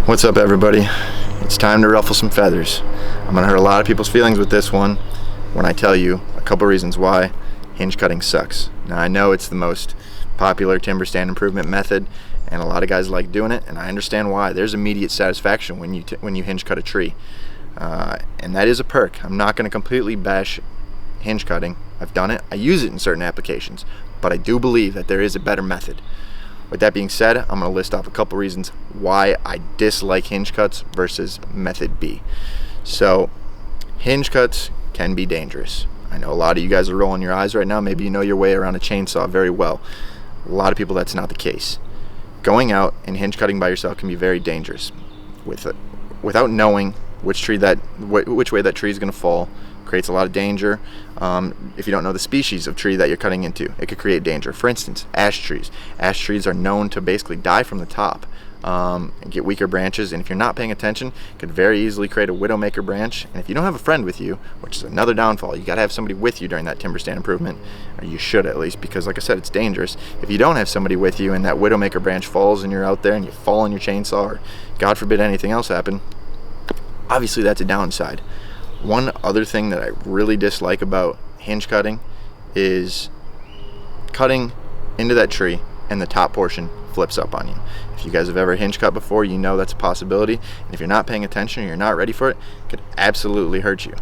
What's up, everybody? It's time to ruffle some feathers. I'm gonna hurt a lot of people's feelings with this one when I tell you a couple reasons why hinge cutting sucks. Now, I know it's the most popular timber stand improvement method and a lot of guys like doing it, and I understand why. There's immediate satisfaction when you hinge cut a tree, and that is a perk. I'm not gonna completely bash hinge cutting. I've done it, I use it in certain applications, but I do believe that there is a better method. With that being said, I'm going to list off a couple reasons why I dislike hinge cuts versus method B. So, hinge cuts can be dangerous. I know a lot of you guys are rolling your eyes right now. Maybe you know your way around a chainsaw very well. A lot of people, that's not the case. Going out and hinge cutting by yourself can be very dangerous. Without knowing which way that tree is going to fall, creates a lot of danger. If you don't know the species of tree that you're cutting into, it could create danger. For instance, ash trees. Ash trees are known to basically die from the top and get weaker branches, and if you're not paying attention, it could very easily create a widowmaker branch. And if you don't have a friend with you, which is another downfall, you got to have somebody with you during that timber stand improvement, or you should at least, because like I said, it's dangerous. If you don't have somebody with you and that widowmaker branch falls and you're out there and you fall on your chainsaw, or God forbid anything else happen, obviously that's a downside. One other thing that I really dislike about hinge cutting is cutting into that tree and the top portion flips up on you. If you guys have ever hinge cut before, you know that's a possibility, and if you're not paying attention or you're not ready for it, it could absolutely hurt you.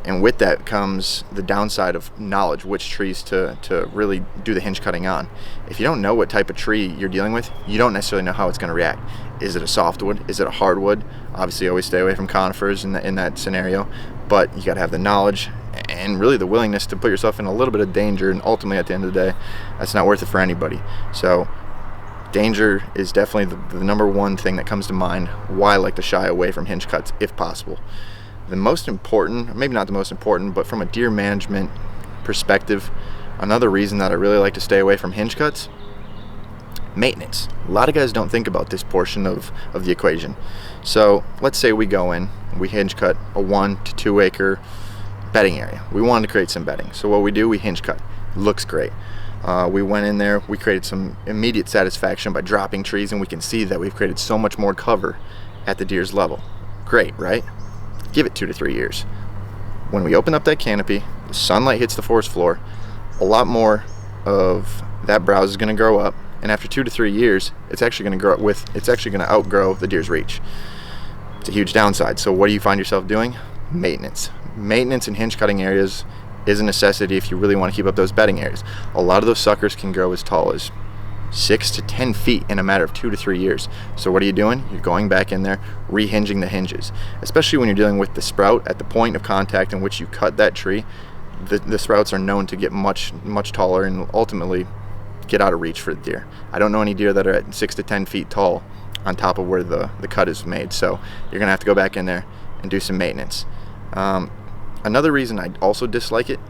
And with that comes the downside of knowledge, which trees to really do the hinge cutting on. If you don't know what type of tree you're dealing with, you don't necessarily know how it's going to react. Is it a softwood? Is it a hardwood? Obviously, always stay away from conifers in that scenario, but you got to have the knowledge and really the willingness to put yourself in a little bit of danger, and ultimately at the end of the day, that's not worth it for anybody. So danger is definitely the number one thing that comes to mind why I like to shy away from hinge cuts if possible. The most important, or maybe not the most important, but from a deer management perspective, another reason that I really like to stay away from hinge cuts, maintenance. A lot of guys don't think about this portion of the equation. So let's say we go in, we hinge cut a 1 to 2 acre bedding area. We wanted to create some bedding. So what we do, we hinge cut. Looks great. We went in there, we created some immediate satisfaction by dropping trees, and we can see that we've created so much more cover at the deer's level. Great, right? Give it 2 to 3 years. When we open up that canopy, the sunlight hits the forest floor, a lot more of that browse is going to grow up, and after 2 to 3 years, it's actually going to outgrow the deer's reach. It's a huge downside. So what do you find yourself doing? Maintenance. Maintenance in hinge cutting areas is a necessity if you really want to keep up those bedding areas. A lot of those suckers can grow as tall as 6 to 10 feet in a matter of 2 to 3 years. So what are you doing? You're going back in there, rehinging the hinges. Especially when you're dealing with the sprout at the point of contact in which you cut that tree, the sprouts are known to get much taller and ultimately get out of reach for the deer. I don't know any deer that are at 6 to 10 feet tall on top of where the cut is made. So you're gonna have to go back in there and do some maintenance. Another reason I also dislike it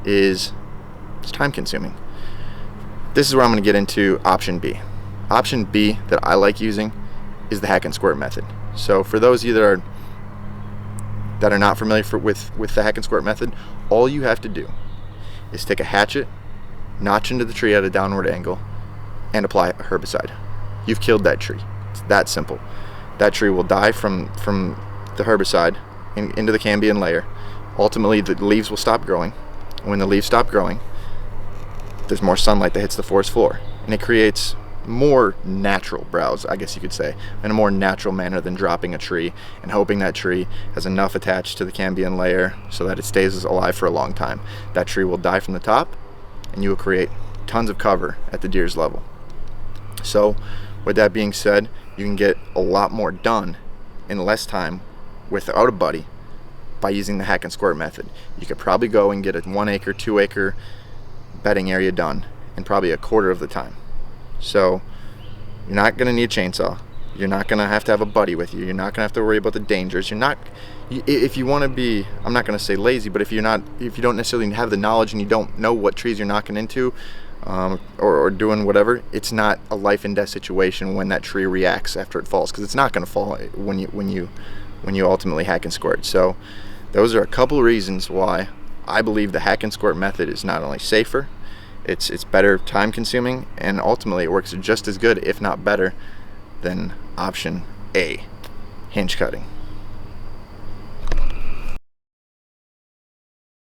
is it's time consuming. This is where I'm going to get into option B. Option B that I like using is the hack and squirt method. So for those of you that are not familiar with the hack and squirt method, all you have to do is take a hatchet, notch into the tree at a downward angle, and apply a herbicide. You've killed that tree. It's that simple. That tree will die from the herbicide into the cambium layer. Ultimately, the leaves will stop growing. When the leaves stop growing, there's more sunlight that hits the forest floor, and it creates more natural browse, I guess you could say, in a more natural manner than dropping a tree and hoping that tree has enough attached to the cambium layer so that it stays alive for a long time. That tree will die from the top, and you will create tons of cover at the deer's level. So with that being said, you can get a lot more done in less time without a buddy by using the hack and squirt method. You could probably go and get a 1 acre, 2 acre bedding area done in probably a quarter of the time. So you're not going to need a chainsaw. You're not going to have a buddy with you. You're not going to have to worry about the dangers. If you want to be, I'm not going to say lazy, but if you don't necessarily have the knowledge and you don't know what trees you're knocking into or doing whatever, it's not a life and death situation when that tree reacts after it falls, because it's not going to fall when you ultimately hack and squirt. So those are a couple of reasons why I believe the hack and squirt method is not only safer, it's better time consuming, and ultimately it works just as good, if not better, than option A, hinge cutting.